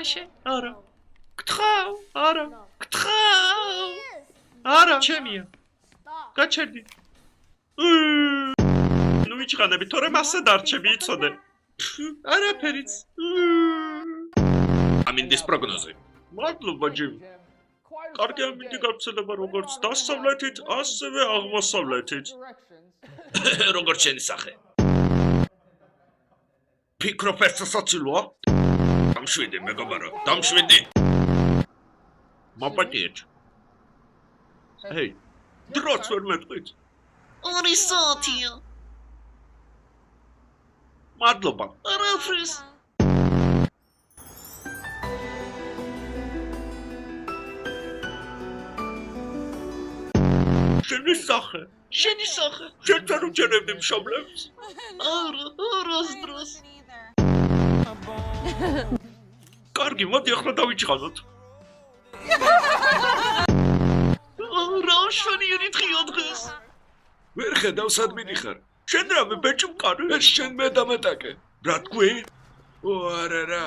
ვითამაშე? არა. გთხავ, არა. გთხავ. არა, ჩემია. გაჩერდი. ნუ ვიჩხანები, თორემ ასე დარჩები, იცოდე. არაფერიც. ამინდის პროგნოზი. მადლობა, ჯიმ. კარგი ამინდი გავრცელება როგორც დასავლეთით, ასევე აღმოსავლეთით. როგორც შენი სახე. ფიქრობ ეს საცილოა? დამშვიდი, მეგობარო, დამშვიდი. მაპატიეთ. ჰეი, დროც ვერ მეტყვით. 2 საათია. მადლობა. არაფრის. შენი სახე. შენი სახე. შენთან უჩერებდი მშობლებს. არა, არასდროს. კარგი, მოდი ახლა დავიჩხანოთ. რა შვენიერი დღეა დღეს. ვერ ხედავ სად მიდიხარ? შენ რამე ბეჭი მყარი? ეს შენ მე დამატაკე. რა თქვი? ო არა რა.